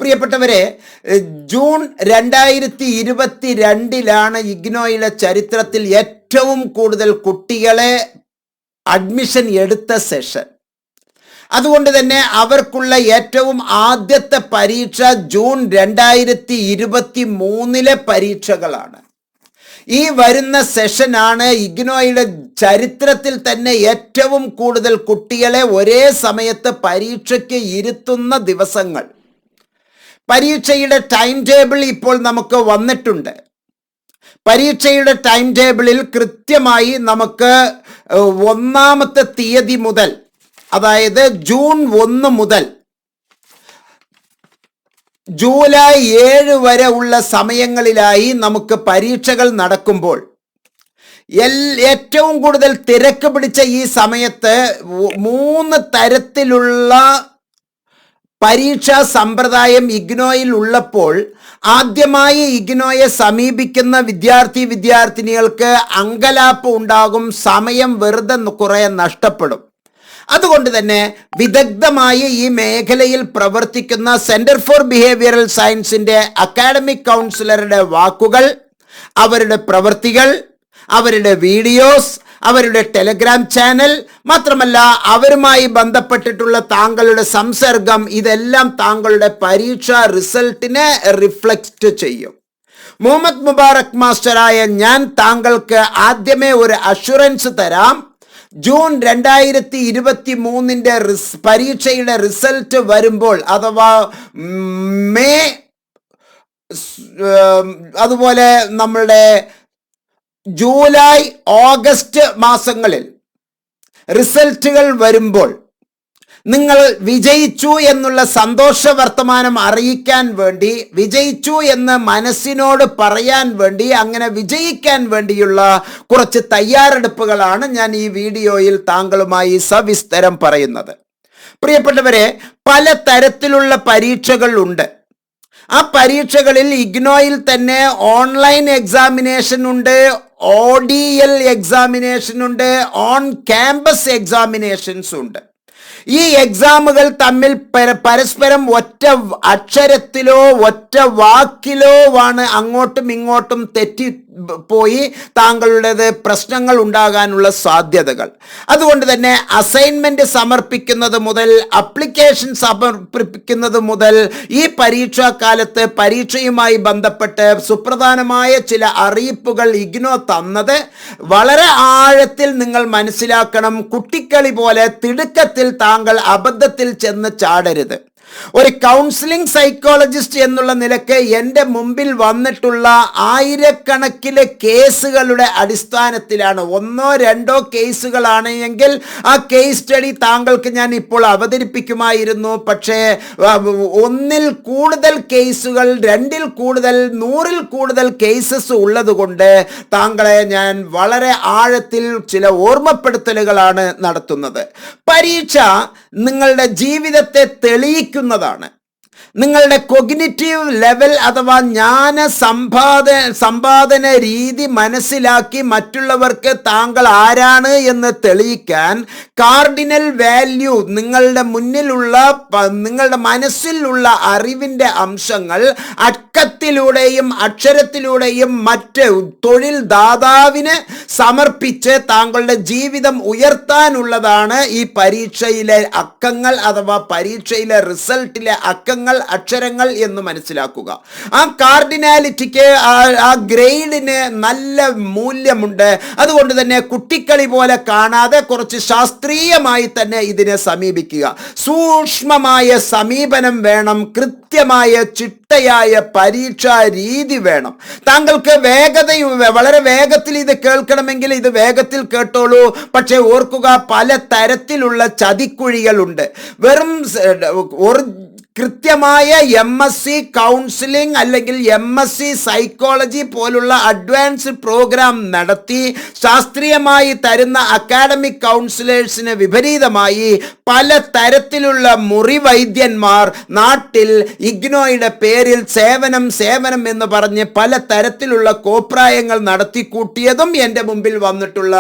പ്രിയപ്പെട്ടവരെ, ജൂൺ 2022 ഇഗ്നോയുടെ ചരിത്രത്തിൽ ഏറ്റവും കൂടുതൽ കുട്ടികളെ അഡ്മിഷൻ എടുത്ത സെഷൻ. അതുകൊണ്ട് തന്നെ അവർക്കുള്ള ഏറ്റവും ആദ്യത്തെ പരീക്ഷ ജൂൺ 2023 പരീക്ഷകളാണ്. ഈ വരുന്ന സെഷനാണ് ഇഗ്നോയുടെ ചരിത്രത്തിൽ തന്നെ ഏറ്റവും കൂടുതൽ കുട്ടികളെ ഒരേ സമയത്ത് പരീക്ഷയ്ക്ക് ഇരുത്തുന്ന ദിവസങ്ങൾ. പരീക്ഷയുടെ ടൈം ടേബിൾ ഇപ്പോൾ നമുക്ക് വന്നിട്ടുണ്ട്. പരീക്ഷയുടെ ടൈം ടേബിളിൽ കൃത്യമായി നമുക്ക് 1-ാമത്തെ തീയതി മുതൽ, അതായത് ജൂൺ 1 മുതൽ ജൂലൈ 7 വരെ ഉള്ള സമയങ്ങളിലായി നമുക്ക് പരീക്ഷകൾ നടക്കുമ്പോൾ ഏറ്റവും കൂടുതൽ തിരക്ക് പിടിച്ച ഈ സമയത്ത് 3 തരത്തിലുള്ള പരീക്ഷാ സമ്പ്രദായം ഇഗ്നോയിൽ ഉള്ളപ്പോൾ ആദ്യമായി ഇഗ്നോയെ സമീപിക്കുന്ന വിദ്യാർത്ഥിനികൾക്ക് അങ്കലാപ്പ് ഉണ്ടാകും, സമയം വെറുതെ കുറെ നഷ്ടപ്പെടും. അതുകൊണ്ട് തന്നെ വിദഗ്ധമായി ഈ മേഖലയിൽ പ്രവർത്തിക്കുന്ന സെന്റർ ഫോർ ബിഹേവിയറൽ സയൻസിന്റെ അക്കാഡമിക് കൗൺസിലറുടെ വാക്കുകൾ, അവരുടെ പ്രവൃത്തികൾ, അവരുടെ വീഡിയോസ്, അവരുടെ ടെലഗ്രാം ചാനൽ, മാത്രമല്ല അവരുമായി ബന്ധപ്പെട്ടിട്ടുള്ള താങ്കളുടെ സംസർഗം, ഇതെല്ലാം താങ്കളുടെ പരീക്ഷാ റിസൾട്ടിനെ റിഫ്ലക്റ്റ് ചെയ്യും. മുഹമ്മദ് മുബാറക് മാസ്റ്ററായ ഞാൻ താങ്കൾക്ക് ആദ്യമേ ഒരു അഷുറൻസ് തരാം. ജൂൺ 2023 പരീക്ഷയുടെ റിസൾട്ട് വരുമ്പോൾ, അഥവാ മെയ്, അതുപോലെ നമ്മളുടെ ജൂലൈ, ഓഗസ്റ്റ് മാസങ്ങളിൽ റിസൾട്ടുകൾ വരുമ്പോൾ നിങ്ങൾ വിജയിച്ചു എന്നുള്ള സന്തോഷ വർത്തമാനം അറിയിക്കാൻ വേണ്ടി, വിജയിച്ചു എന്ന് മനസ്സിനോട് പറയാൻ വേണ്ടി, അങ്ങനെ വിജയിക്കാൻ വേണ്ടിയുള്ള കുറച്ച് തയ്യാറെടുപ്പുകളാണ് ഞാൻ ഈ വീഡിയോയിൽ താങ്കളുമായി സവിസ്തരം പറയുന്നത്. പ്രിയപ്പെട്ടവരെ, പല തരത്തിലുള്ള പരീക്ഷകൾ ഉണ്ട്. ആ പരീക്ഷകളിൽ ഇഗ്നോയിൽ തന്നെ ഓൺലൈൻ എക്സാമിനേഷൻ ഉണ്ട്, ODL എക്സാമിനേഷൻ ഉണ്ട്, ഓൺ ക്യാമ്പസ് എക്സാമിനേഷൻസ് ഉണ്ട്. ഈ എക്സാമുകൾ തമ്മിൽ പരസ്പരം ഒറ്റ അക്ഷരത്തിലോ ഒറ്റ വാക്കിലോ ആണ് അങ്ങോട്ടും ഇങ്ങോട്ടും തെറ്റിപ്പോയി താങ്കളുടേത് പ്രശ്നങ്ങൾ ഉണ്ടാകാനുള്ള സാധ്യതകൾ. അതുകൊണ്ട് തന്നെ അസൈൻമെന്റ് സമർപ്പിക്കുന്നത് മുതൽ, അപ്ലിക്കേഷൻ സമർപ്പിക്കുന്നത് മുതൽ, ഈ പരീക്ഷാ കാലത്ത് പരീക്ഷയുമായി ബന്ധപ്പെട്ട് സുപ്രധാനമായ ചില അറിയിപ്പുകൾ ഇഗ്നോ തന്നത് വളരെ ആഴത്തിൽ നിങ്ങൾ മനസ്സിലാക്കണം. കുട്ടിക്കളി പോലെ തിടുക്കത്തിൽ താങ്കൾ അബദ്ധത്തിൽ ചെന്ന് ചാടരുത്. ഒരു കൗൺസിലിംഗ് സൈക്കോളജിസ്റ്റ് എന്നുള്ള നിലയ്ക്ക് എൻ്റെ മുമ്പിൽ വന്നിട്ടുള്ള ആയിരക്കണക്കിന് കേസുകളുടെ അടിസ്ഥാനത്തിലാണ്, 1-2 കേസുകളാണെങ്കിൽ ആ കേസ് സ്റ്റഡി താങ്കൾക്ക് ഞാൻ ഇപ്പോൾ അവതരിപ്പിക്കുമായിരുന്നു. പക്ഷേ 1-ൽ കൂടുതൽ കേസുകൾ, 2-ൽ കൂടുതൽ, 100-ൽ കൂടുതൽ കേസസ് ഉള്ളതുകൊണ്ട് താങ്കളെ ഞാൻ വളരെ ആഴത്തിൽ ചില ഓർമ്മപ്പെടുത്തലുകളാണ് നടത്തുന്നത്. പരീക്ഷ നിങ്ങളുടെ ജീവിതത്തെ തെളിയിക്കുന്നതാണ്. നിങ്ങളുടെ കൊഗ്നിറ്റീവ് ലെവൽ അഥവാ ജ്ഞാന സമ്പാദന രീതി മനസ്സിലാക്കി മറ്റുള്ളവർക്ക് താങ്കൾ ആരാണ് എന്ന് തെളിയിക്കാൻ കാർഡിനൽ വാല്യൂ, നിങ്ങളുടെ മുന്നിലുള്ള, നിങ്ങളുടെ മനസ്സിലുള്ള അറിവിൻ്റെ അംശങ്ങൾ അക്കത്തിലൂടെയും അക്ഷരത്തിലൂടെയും മറ്റ് തൊഴിൽ ദാതാവിന് സമർപ്പിച്ച് താങ്കളുടെ ജീവിതം ഉയർത്താനുള്ളതാണ് ഈ പരീക്ഷയിലെ അക്കങ്ങൾ അഥവാ പരീക്ഷയിലെ റിസൾട്ടിലെ അക്കങ്ങൾ, അക്ഷരങ്ങൾ എന്ന് മനസ്സിലാക്കുക. ആ കാർഡിനാലിറ്റിക്ക്, ആ ഗ്രേഡിന് നല്ല മൂല്യമുണ്ട്. അതുകൊണ്ട് തന്നെ കുട്ടിക്കളി പോലെ കാണാതെ കുറച്ച് ശാസ്ത്രീയമായി തന്നെ ഇതിനെ സമീപിക്കുക. സൂക്ഷ്മമായ സമീപനം വേണം, കൃത്യമായ ചിട്ടയായ പരീക്ഷാ രീതി വേണം. താങ്കൾക്ക് വളരെ വേഗത്തിൽ ഇത് കേൾക്കണമെങ്കിൽ ഇത് വേഗത്തിൽ കേട്ടോളൂ. പക്ഷേ ഓർക്കുക, പല തരത്തിലുള്ള ചതിക്കുഴികളുണ്ട്. വെറും കൃത്യമായ MSc കൗൺസിലിംഗ് അല്ലെങ്കിൽ MSc സൈക്കോളജി പോലുള്ള അഡ്വാൻസ്ഡ് പ്രോഗ്രാം നടത്തി ശാസ്ത്രീയമായി തരുന്ന അക്കാഡമിക് കൗൺസിലേഴ്സിന് വിപരീതമായി പല തരത്തിലുള്ള മുറിവൈദ്യന്മാർ നാട്ടിൽ ഇഗ്നോയുടെ പേരിൽ സേവനം എന്ന് പറഞ്ഞ് പല തരത്തിലുള്ള കോപ്രായങ്ങൾ നടത്തിക്കൂട്ടിയതും എൻ്റെ മുമ്പിൽ വന്നിട്ടുള്ള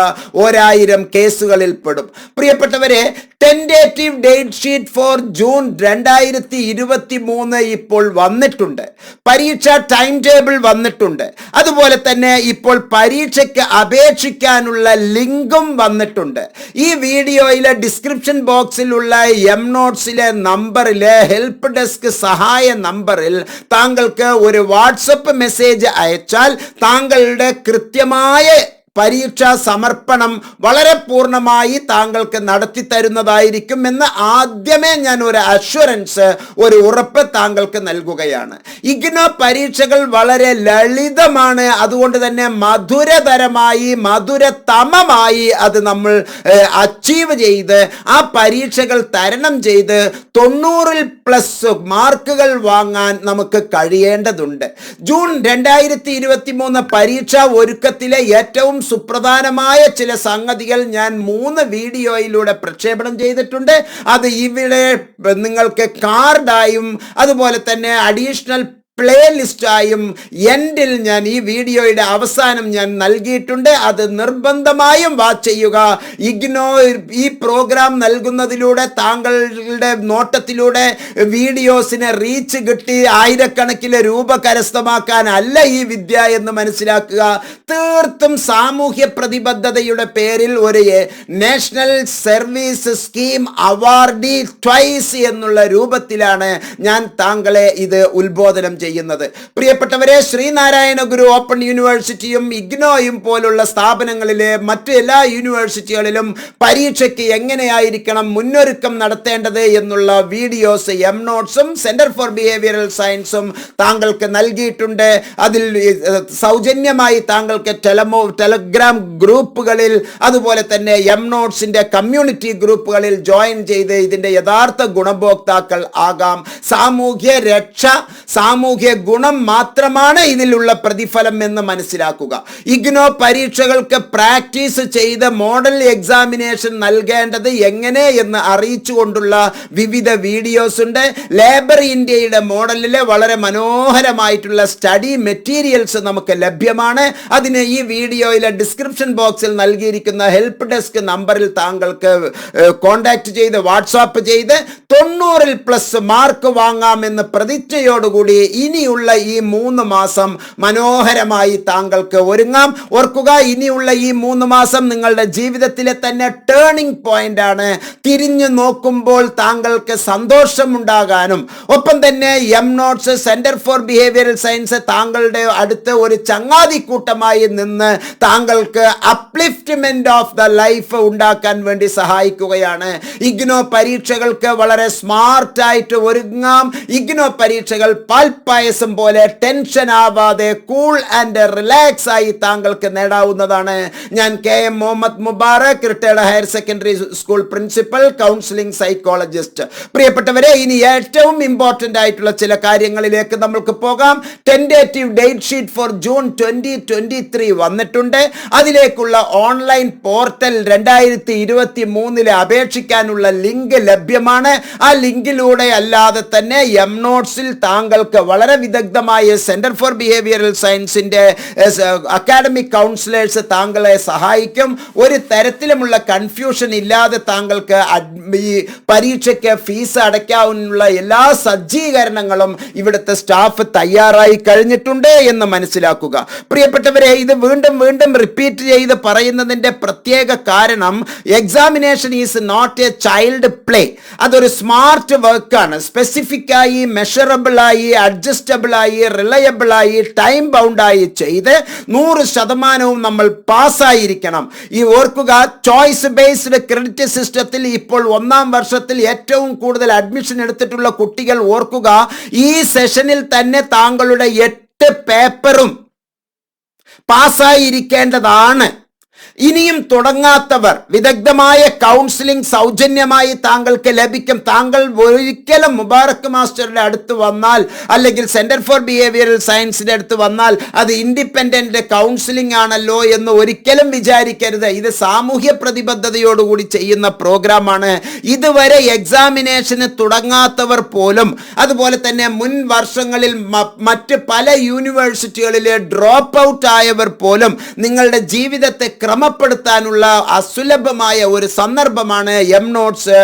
1000 കേസുകളിൽ പെടും. പ്രിയപ്പെട്ടവരെ, tentative date sheet for June 2023 2023 ഇപ്പോൾ വന്നിട്ടുണ്ട്. പരീക്ഷ ടൈം ടേബിൾ വന്നിട്ടുണ്ട്. അതുപോലെ തന്നെ ഇപ്പോൾ പരീക്ഷയ്ക്ക് അപേക്ഷിക്കാനുള്ള ലിങ്കും വന്നിട്ടുണ്ട്. ഈ വീഡിയോയിലെ ഡിസ്ക്രിപ്ഷൻ ബോക്സിലുള്ള നോട്ട്സിലെ നമ്പറിലെ ഹെൽപ്പ് ഡെസ്ക് സഹായ നമ്പറിൽ താങ്കൾക്ക് ഒരു വാട്സപ്പ് മെസ്സേജ് അയച്ചാൽ താങ്കളുടെ കൃത്യമായ പരീക്ഷാ സമർപ്പണം വളരെ പൂർണ്ണമായി താങ്കൾക്ക് നടത്തി തരുന്നതായിരിക്കും എന്ന് ആദ്യമേ ഞാൻ ഒരു അഷ്വറൻസ്, ഒരു ഉറപ്പ് താങ്കൾക്ക് നൽകുകയാണ്. ഇഗ്നോ പരീക്ഷകൾ വളരെ ലളിതമാണ്. അതുകൊണ്ട് തന്നെ മധുരതരമായി, മധുരതമമായി അത് നമ്മൾ അച്ചീവ് ചെയ്ത് ആ പരീക്ഷകൾ തരണം ചെയ്ത് 90+ മാർക്കുകൾ വാങ്ങാൻ നമുക്ക് കഴിയേണ്ടതുണ്ട്. ജൂൺ 2023 പരീക്ഷാ ഒരുക്കത്തിലെ ഏറ്റവും സുപ്രധാനമായ ചില സംഗതികൾ ഞാൻ 3 വീഡിയോയിലൂടെ പ്രക്ഷേപണം ചെയ്തിട്ടുണ്ട്. അത് ഇവിടെ നിങ്ങൾക്ക് കാർഡായും അതുപോലെ തന്നെ അഡീഷണൽ പ്ലേലിസ്റ്റായും എൻഡിൽ ഞാൻ ഈ വീഡിയോയുടെ അവസാനം ഞാൻ നൽകിയിട്ടുണ്ട്. അത് നിർബന്ധമായും വാച്ച് ചെയ്യുക. ഇഗ്നോ ഈ പ്രോഗ്രാം നൽകുന്നതിലൂടെ താങ്കളുടെ നോട്ടത്തിലൂടെ വീഡിയോസിന് റീച്ച് കിട്ടി ആയിരക്കണക്കിന് രൂപ കരസ്ഥമാക്കാൻ അല്ല ഈ വിദ്യ എന്ന് മനസ്സിലാക്കുക. തീർത്തും സാമൂഹ്യ പ്രതിബദ്ധതയുടെ പേരിൽ ഒരു national service scheme awardee twice എന്നുള്ള രൂപത്തിലാണ് ഞാൻ താങ്കളെ ഇത് ഉത്ബോധനം ചെയ്യുന്നത്. പ്രിയപ്പെട്ടവരെ, ശ്രീനാരായണ ഗുരു ഓപ്പൺ യൂണിവേഴ്സിറ്റിയും ഇഗ്നോയും പോലുള്ള സ്ഥാപനങ്ങളിലെ മറ്റു എല്ലാ യൂണിവേഴ്സിറ്റികളിലും പരീക്ഷയ്ക്ക് എങ്ങനെയായിരിക്കണം മുന്നൊരുക്കം നടത്തേണ്ടത് എന്നുള്ള വീഡിയോസ് നോട്ട്സും സെന്റർ ഫോർ ബിഹേവിയറൽ സയൻസും താങ്കൾക്ക് നൽകിയിട്ടുണ്ട്. അതിൽ സൗജന്യമായി താങ്കൾക്ക് ടെലഗ്രാം ഗ്രൂപ്പുകളിൽ അതുപോലെ തന്നെ നോട്ട്സിന്റെ കമ്മ്യൂണിറ്റി ഗ്രൂപ്പുകളിൽ ജോയിൻ ചെയ്ത് ഇതിന്റെ യഥാർത്ഥ ഗുണഭോക്താക്കൾ ആകാം. സാമൂഹ്യ രക്ഷ, സാമൂഹ്യ ഗുണം മാത്രമാണ് ഇതിലുള്ള പ്രതിഫലം എന്ന് മനസ്സിലാക്കുക. ഇഗ്നോ പരീക്ഷകൾക്ക് പ്രാക്ടീസ് ചെയ്ത് മോഡൽ എക്സാമിനേഷൻ നൽകേണ്ടത് എങ്ങനെ എന്ന് അറിയിച്ചുകൊണ്ടുള്ള വിവിധ വീഡിയോസ് ഉണ്ട്. ലേബർ ഇന്ത്യയുടെ മോഡലിലെ വളരെ മനോഹരമായിട്ടുള്ള സ്റ്റഡി മെറ്റീരിയൽസ് നമുക്ക് ലഭ്യമാണ്. അതിന് ഈ വീഡിയോയിലെ ഡിസ്ക്രിപ്ഷൻ ബോക്സിൽ നൽകിയിരിക്കുന്ന ഹെൽപ്പ് ഡെസ്ക് നമ്പറിൽ താങ്കൾക്ക് കോൺടാക്ട് ചെയ്ത് വാട്സാപ്പ് ചെയ്ത് 90+ മാർക്ക് വാങ്ങാമെന്ന് പ്രതിജ്ഞയോടുകൂടി ഇനിയുള്ള ഈ 3 മാസം മനോഹരമായി താങ്കൾക്ക് ഒരുങ്ങാം. ഓർക്കുക, ഇനിയുള്ള ഈ 3 മാസം നിങ്ങളുടെ ജീവിതത്തിലെ തന്നെ ടേണിംഗ് പോയിന്റ് ആണ്. തിരിഞ്ഞു നോക്കുമ്പോൾ താങ്കൾക്ക് സന്തോഷമുണ്ടാകാനും ഒപ്പം തന്നെ notes centre for behavioural science താങ്കളുടെ അടുത്ത് ഒരു ചങ്ങാതിക്കൂട്ടമായി നിന്ന് താങ്കൾക്ക് അപ്ലിഫ്റ്റ്മെന്റ് ഓഫ് ദ ലൈഫ് ഉണ്ടാക്കാൻ വേണ്ടി സഹായിക്കുകയാണ്. ഇഗ്നോ പരീക്ഷകൾക്ക് വളരെ സ്മാർട്ടായിട്ട് ഒരുങ്ങാം. ഇഗ്നോ പരീക്ഷകൾ പായസം പോലെ ടെൻഷൻ ആവാതെ കൂൾ ആൻഡ് റിലാക്സ് ആയി താങ്കൾക്ക് നേടാവുന്നതാണ്. ഞാൻ KM Muhammad Mubarak, retired higher secondary school principal, counselling psychologist. പ്രിയപ്പെട്ടവരെ, ഇനി ഏറ്റവും ഇമ്പോർട്ടന്റ് ആയിട്ടുള്ള ചില കാര്യങ്ങളിലേക്ക് നമുക്ക് പോകാം. Tentative date sheet for June 2023 വന്നിട്ടുണ്ട്. അതിലേക്കുള്ള ഓൺലൈൻ പോർട്ടൽ 2023 അപേക്ഷിക്കാനുള്ള ലിങ്ക് ലഭ്യമാണ്. ആ ലിങ്കിലൂടെ അല്ലാതെ തന്നെ നോട്ട്സിൽ താങ്കൾക്ക് വളരെ വിദഗ്ധമായ സെന്റർ ഫോർ ബിഹേവിയറൽ സയൻസിന്റെ അക്കാഡമിക് കൗൺസിലേഴ്സ് താങ്കളെ സഹായിക്കും. ഒരു തരത്തിലുമുള്ള കൺഫ്യൂഷൻ ഇല്ലാതെ താങ്കൾക്ക് ഈ പരീക്ഷയ്ക്ക് ഫീസ് അടയ്ക്കാവുന്ന എല്ലാ സജ്ജീകരണങ്ങളും ഇവിടുത്തെ സ്റ്റാഫ് തയ്യാറായി കഴിഞ്ഞിട്ടുണ്ട് എന്ന് മനസ്സിലാക്കുക. പ്രിയപ്പെട്ടവരെ, ഇത് വീണ്ടും വീണ്ടും റിപ്പീറ്റ് ചെയ്ത് പറയുന്നതിന്റെ പ്രത്യേക കാരണം examination is not a child play. അതൊരു സ്മാർട്ട് വർക്കാണ്. സ്പെസിഫിക് ആയി, മെഷറബിൾ ആയി, അഡ്ജസ്റ്റബിൾ ആയി, റിലയബിൾ ആയി, ടൈം ബൗണ്ടായി ചെയ്ത് 100% നമ്മൾ പാസ്സായിരിക്കണം. ഈ ഓർക്കുക, ചോയ്സ് ബേസ്ഡ് ക്രെഡിറ്റ് സിസ്റ്റത്തിൽ ഇപ്പോൾ 1ാം വർഷത്തിൽ ഏറ്റവും കൂടുതൽ അഡ്മിഷൻ എടുത്തിട്ടുള്ള കുട്ടികൾ ഓർക്കുക, ഈ സെഷനിൽ തന്നെ താങ്കളുടെ 8 പേപ്പറും പാസ്സായിരിക്കേണ്ടതാണ്. ഇനിയും തുടങ്ങാത്തവർ വിദഗ്ധമായ കൗൺസിലിംഗ് സൗജന്യമായി താങ്കൾക്ക് ലഭിക്കും. താങ്കൾ ഒരിക്കലും മുബാറക് മാസ്റ്ററുടെ അടുത്ത് വന്നാൽ അല്ലെങ്കിൽ സെന്റർ ഫോർ ബിഹേവിയറൽ സയൻസിന്റെ അടുത്ത് വന്നാൽ അത് ഇൻഡിപെൻഡന്റ് കൗൺസിലിംഗ് ആണല്ലോ എന്ന് ഒരിക്കലും വിചാരിക്കരുത്. ഇത് സാമൂഹ്യ പ്രതിബദ്ധതയോടുകൂടി ചെയ്യുന്ന പ്രോഗ്രാമാണ്. ഇതുവരെ എക്സാമിനേഷന് തുടങ്ങാത്തവർ പോലും അതുപോലെ തന്നെ മുൻ വർഷങ്ങളിൽ മറ്റ് പല യൂണിവേഴ്സിറ്റികളിലെ ഡ്രോപ്പ് ഔട്ട് ആയവർ പോലും നിങ്ങളുടെ ജീവിതത്തെ ക്രമപ്പെടുത്താനുള്ള അസുലഭമായ ഒരു സന്ദർഭമാണ് എം നോട്ട്സ്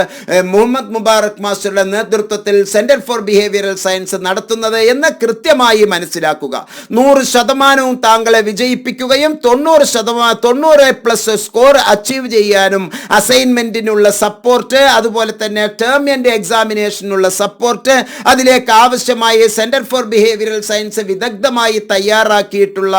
മുഹമ്മദ് മുബാറക് മാസ്റ്ററുടെ നേതൃത്വത്തിൽ സെന്റർ ഫോർ ബിഹേവിയറൽ സയൻസ് നടത്തുന്നത് എന്ന് കൃത്യമായി മനസ്സിലാക്കുക. 100% താങ്കളെ വിജയിപ്പിക്കുകയും 90+ സ്കോർ അച്ചീവ് ചെയ്യാനും അസൈൻമെന്റിനുള്ള സപ്പോർട്ട്, അതുപോലെ തന്നെ ടേം ആൻഡ് എക്സാമിനേഷനുള്ള സപ്പോർട്ട്, അതിലേക്ക് ആവശ്യമായ സെന്റർ ഫോർ ബിഹേവിയറൽ സയൻസ് വിദഗ്ധമായി തയ്യാറാക്കിയിട്ടുള്ള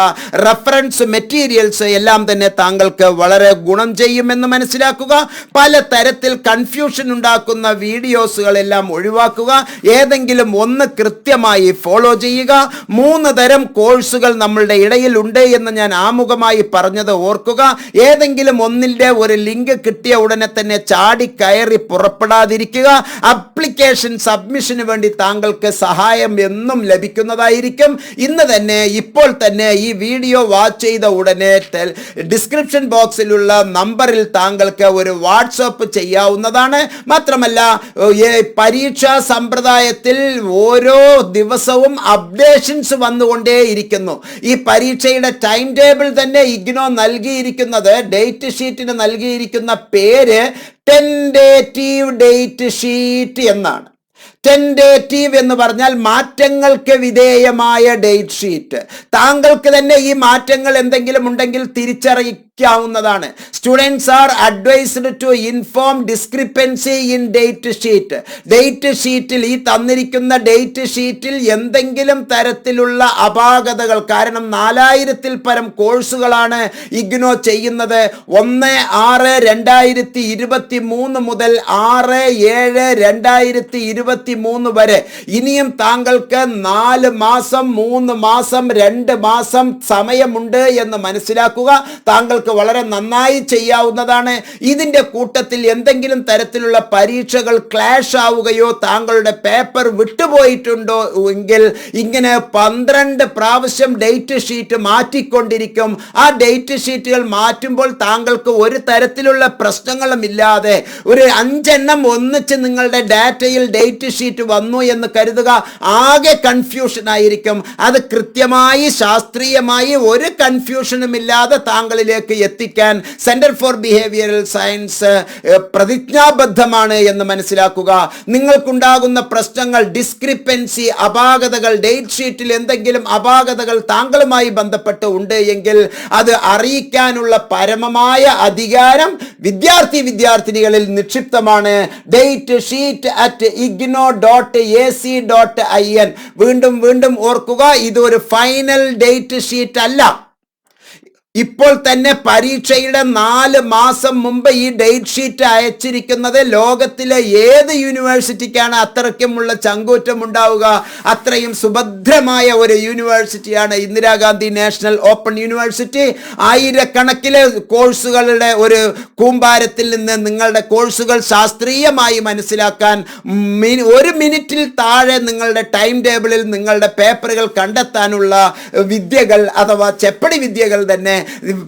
റഫറൻസ് മെറ്റീരിയൽസ് എല്ലാം തന്നെ താങ്കൾക്ക് വളരെ ഗുണം ചെയ്യുമെന്ന് മനസ്സിലാക്കുക. പല തരത്തിൽ കൺഫ്യൂഷൻ ഉണ്ടാക്കുന്ന വീഡിയോസുകളെല്ലാം ഒഴിവാക്കുക. ഏതെങ്കിലും ഒന്ന് കൃത്യമായി ഫോളോ ചെയ്യുക. 3 തരം കോഴ്സുകൾ നമ്മളുടെ ഇടയിൽ ഉണ്ട് എന്ന് ഞാൻ ആമുഖമായി പറഞ്ഞത് ഓർക്കുക. ഏതെങ്കിലും ഒന്നിൻ്റെ ഒരു ലിങ്ക് കിട്ടിയ ഉടനെ തന്നെ ചാടി കയറി പുറപ്പെടാതിരിക്കുക. അപ്ലിക്കേഷൻ സബ്മിഷന് വേണ്ടി താങ്കൾക്ക് സഹായം എന്നും ലഭിക്കുന്നതായിരിക്കും. ഇന്ന് തന്നെ, ഇപ്പോൾ തന്നെ ഈ വീഡിയോ വാച്ച് ചെയ്ത ഉടനെ ഡിസ്ക്രിപ്ഷൻ ബോക്സിലുള്ള നമ്പറിൽ താങ്കൾക്ക് ഒരു വാട്സപ്പ് ചെയ്യാവുന്നതാണ്. മാത്രമല്ല, പരീക്ഷാ സമ്പ്രദായത്തിൽ ഓരോ ദിവസവും അപ്ഡേഷൻസ് വന്നുകൊണ്ടേയിരിക്കുന്നു. ഈ പരീക്ഷയുടെ ടൈം ടേബിൾ തന്നെ ഇഗ്നോ നൽകിയിരിക്കുന്നത്, ഡേറ്റ് ഷീറ്റിന് നൽകിയിരിക്കുന്ന പേര് ടെൻഡേറ്റീവ് ഡേറ്റ് ഷീറ്റ് എന്നാണ്. ടെൻഡേറ്റീവ് എന്ന് പറഞ്ഞാൽ മാറ്റങ്ങൾക്ക് വിധേയമായ ഡേറ്റ് ഷീറ്റ്. താങ്കൾക്ക് തന്നെ ഈ മാറ്റങ്ങൾ എന്തെങ്കിലും ഉണ്ടെങ്കിൽ തിരിച്ചറിയിക്കാവുന്നതാണ്. Students are advised to inform discrepancy in date sheet. Date ഷീറ്റിൽ, ഈ തന്നിരിക്കുന്ന ഡേറ്റ് ഷീറ്റിൽ എന്തെങ്കിലും തരത്തിലുള്ള അപാകതകൾ, കാരണം 4000-ൽ പരം കോഴ്സുകളാണ് ഇഗ്നോ ചെയ്യുന്നത്. 1/6/2023 മുതൽ 6/7/2023 വരെ ഇനിയും താങ്കൾക്ക് 4 മാസം, 3 മാസം, 2 മാസം സമയമുണ്ട് എന്ന് മനസ്സിലാക്കുക. താങ്കൾക്ക് വളരെ നന്നായി ചെയ്യാവുന്നതാണ്. ഇതിൻ്റെ കൂട്ടത്തിൽ എന്തെങ്കിലും തരത്തിലുള്ള പരീക്ഷകൾ ക്ലാഷ് ആവുകയോ താങ്കളുടെ പേപ്പർ വിട്ടുപോയിട്ടുണ്ടോ എങ്കിൽ ഇങ്ങനെ 12 പ്രാവശ്യം ഡേറ്റ് ഷീറ്റ് മാറ്റിക്കൊണ്ടിരിക്കും. ആ ഡേറ്റ് ഷീറ്റുകൾ മാറ്റുമ്പോൾ താങ്കൾക്ക് ഒരു തരത്തിലുള്ള പ്രശ്നങ്ങളും ഇല്ലാതെ ഒരു 5 എണ്ണം ഒന്നിച്ച് നിങ്ങളുടെ ഡാറ്റയിൽ ഡേറ്റ് ഷീറ്റ് വന്നു എന്ന് കരുതുക. ആകെ കൺഫ്യൂഷൻ ആയിരിക്കും. അത് കൃത്യമായി ശാസ്ത്രീയമായി ഒരു കൺഫ്യൂഷനും ഇല്ലാതെ താങ്കളിലേക്ക് എത്തിക്കാൻ സെന്റർ ഫോർ ബിഹേവിയറൽ സയൻസ് പ്രതിജ്ഞാബദ്ധമാണ് എന്ന് മനസ്സിലാക്കുക. നിങ്ങൾക്കുണ്ടാകുന്ന പ്രശ്നങ്ങൾ, ഡിസ്ക്രിപ്പൻസി, അപാകതകൾ, ഡേറ്റ് ഷീറ്റിൽ എന്തെങ്കിലും അപാകതകൾ താങ്കളുമായി ബന്ധപ്പെട്ട് ഉണ്ട് എങ്കിൽ അത് അറിയിക്കാനുള്ള പരമമായ അധികാരം വിദ്യാർത്ഥിനികളിൽ നിക്ഷിപ്തമാണ്. Date sheet @igno.ac.in. വീണ്ടും വീണ്ടും ഓർക്കുക, ഇതൊരു ഫൈനൽ ഡേറ്റ് ഷീറ്റ് അല്ല. ഇപ്പോൾ തന്നെ പരീക്ഷയുടെ 4 മാസം മുമ്പ് ഈ ഡേറ്റ് ഷീറ്റ് അയച്ചിരിക്കുന്നത് ലോകത്തിലെ ഏത് യൂണിവേഴ്സിറ്റിക്കാണ് അത്രയ്ക്കുമുള്ള ചങ്കൂറ്റം ഉണ്ടാവുക? അത്രയും സുഭദ്രമായ ഒരു യൂണിവേഴ്സിറ്റിയാണ് ഇന്ദിരാഗാന്ധി നാഷണൽ ഓപ്പൺ യൂണിവേഴ്സിറ്റി. ആയിരക്കണക്കിന് കോഴ്സുകളുടെ ഒരു കൂമ്പാരത്തിൽ നിന്ന് നിങ്ങളുടെ കോഴ്സുകൾ ശാസ്ത്രീയമായി മനസ്സിലാക്കാൻ 1 മിനിറ്റിൽ താഴെ നിങ്ങളുടെ ടൈം ടേബിളിൽ നിങ്ങളുടെ പേപ്പറുകൾ കണ്ടെത്താനുള്ള വിദ്യകൾ, അഥവാ ചെപ്പടി വിദ്യകൾ തന്നെ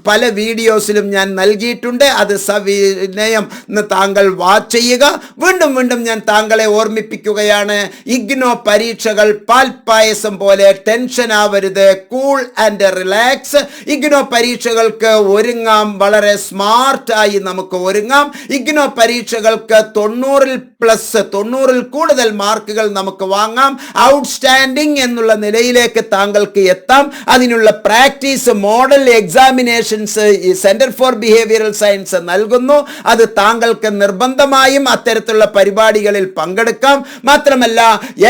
പല വീഡിയോസിലും ഞാൻ നൽകിയിട്ടുണ്ട്. അത് സവിനയം താങ്കൾ വാച്ച് ചെയ്യുക. വീണ്ടും വീണ്ടും ഞാൻ താങ്കളെ ഓർമ്മിപ്പിക്കുകയാണ്, ഇഗ്നോ പരീക്ഷകൾ പാൽപ്പായസം പോലെ ടെൻഷൻ ആവരുത്. Cool and relax. ഇഗ്നോ പരീക്ഷകൾക്ക് ഒരുങ്ങാം, വളരെ സ്മാർട്ടായി നമുക്ക് ഒരുങ്ങാം. ഇഗ്നോ പരീക്ഷകൾക്ക് 90+, കൂടുതൽ മാർക്കുകൾ നമുക്ക് വാങ്ങാം. ഔട്ട്സ്റ്റാൻഡിംഗ് എന്നുള്ള നിലയിലേക്ക് താങ്കൾക്ക് എത്താം. അതിനുള്ള പ്രാക്ടീസ് മോഡൽ എക്സാമിനേഷൻസ് ഈ സെന്റർ ഫോർ ബിഹേവിയറൽ സയൻസ് നൽകുന്നു. അത് താങ്കൾക്ക് നിർബന്ധമായും അത്തരത്തിലുള്ള പരിപാടികളിൽ പങ്കെടുക്കാം. മാത്രമല്ല,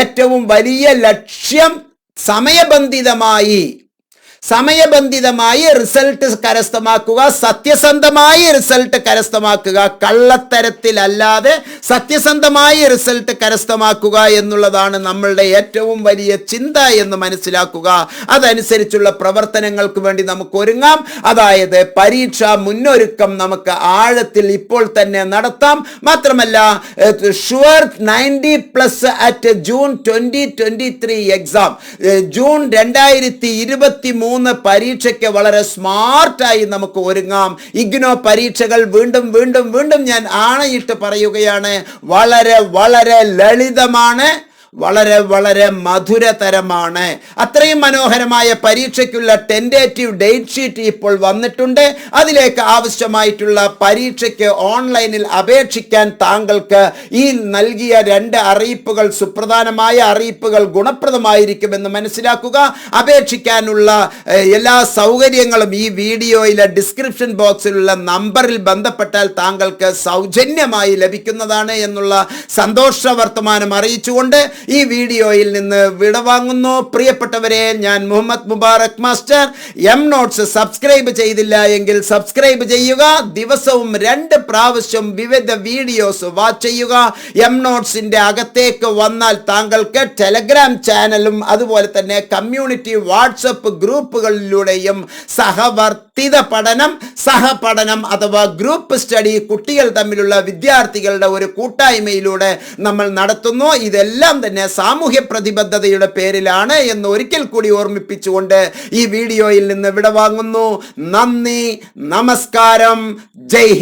ഏറ്റവും വലിയ ലക്ഷ്യം സമയബന്ധിതമായി റിസൾട്ട് കരസ്ഥമാക്കുക, സത്യസന്ധമായി റിസൾട്ട് കരസ്ഥമാക്കുക, കള്ളത്തരത്തിലല്ലാതെ സത്യസന്ധമായി റിസൾട്ട് കരസ്ഥമാക്കുക എന്നുള്ളതാണ് നമ്മളുടെ ഏറ്റവും വലിയ ചിന്ത എന്ന് മനസ്സിലാക്കുക. അതനുസരിച്ചുള്ള പ്രവർത്തനങ്ങൾക്ക് വേണ്ടി നമുക്ക് ഒരുങ്ങാം. അതായത് പരീക്ഷാ മുന്നൊരുക്കം നമുക്ക് ആഴത്തിൽ ഇപ്പോൾ തന്നെ നടത്താം. മാത്രമല്ല, ഷുവർ 90+ ജൂൺ 2023 എക്സാം, ജൂൺ 2023 പരീക്ഷയ്ക്ക് വളരെ സ്മാർട്ടായി നമുക്ക് ഒരുങ്ങാം. ഇഗ്നോ പരീക്ഷകൾ വീണ്ടും വീണ്ടും വീണ്ടും ഞാൻ ആണയിട്ട് പറയുകയാണ്, വളരെ വളരെ ലളിതമാണ്. വളരെ വളരെ മധുരതരമാണ്. അത്രയും മനോഹരമായ പരീക്ഷയ്ക്കുള്ള ടെൻഡേറ്റീവ് ഡേറ്റ് ഷീറ്റ് ഇപ്പോൾ വന്നിട്ടുണ്ട്. അതിലേക്ക് ആവശ്യമായിട്ടുള്ള പരീക്ഷയ്ക്ക് ഓൺലൈനിൽ അപേക്ഷിക്കാൻ താങ്കൾക്ക് ഈ നൽകിയ 2 അറിയിപ്പുകൾ, സുപ്രധാനമായ അറിയിപ്പുകൾ ഗുണപ്രദമായിരിക്കുമെന്ന് മനസ്സിലാക്കുക. അപേക്ഷിക്കാനുള്ള എല്ലാ സൗകര്യങ്ങളും ഈ വീഡിയോയിലെ ഡിസ്ക്രിപ്ഷൻ ബോക്സിലുള്ള നമ്പറിൽ ബന്ധപ്പെട്ടാൽ താങ്കൾക്ക് സൗജന്യമായി ലഭിക്കുന്നതാണ് എന്നുള്ള സന്തോഷ വർത്തമാനം അറിയിച്ചുകൊണ്ട് ഈ വീഡിയോയിൽ നിന്ന് വിടവാങ്ങുന്നു. പ്രിയപ്പെട്ടവരെ, ഞാൻ Muhammad Mubarak master. M notes subscribe ചെയ്തില്ല എങ്കിൽ സബ്സ്ക്രൈബ് ചെയ്യുക. ദിവസവും 2 പ്രാവശ്യം വിവിധ വീഡിയോസ് വാച്ച് ചെയ്യുക. എം നോട്ട്സിന്റെ അകത്തേക്ക് വന്നാൽ താങ്കൾക്ക് ടെലഗ്രാം ചാനലും അതുപോലെ തന്നെ കമ്മ്യൂണിറ്റി വാട്സപ്പ് ഗ്രൂപ്പുകളിലൂടെയും സഹവർത്തിത പഠനം, സഹപഠനം അഥവാ ഗ്രൂപ്പ് സ്റ്റഡി കുട്ടികൾ തമ്മിലുള്ള വിദ്യാർത്ഥികളുടെ ഒരു കൂട്ടായ്മയിലൂടെ നമ്മൾ നടത്തുന്നു. ഇതെല്ലാം തന്നെ സാമൂഹ്യ പ്രതിബദ്ധതയുടെ പേരിലാണ് എന്ന് ഒരിക്കൽ കൂടി ഓർമ്മിപ്പിച്ചുകൊണ്ട് ഈ വീഡിയോയിൽ നിന്ന് വിടവാങ്ങുന്നു. നന്ദി, നമസ്കാരം, ജയ് ഹിന്ദ്.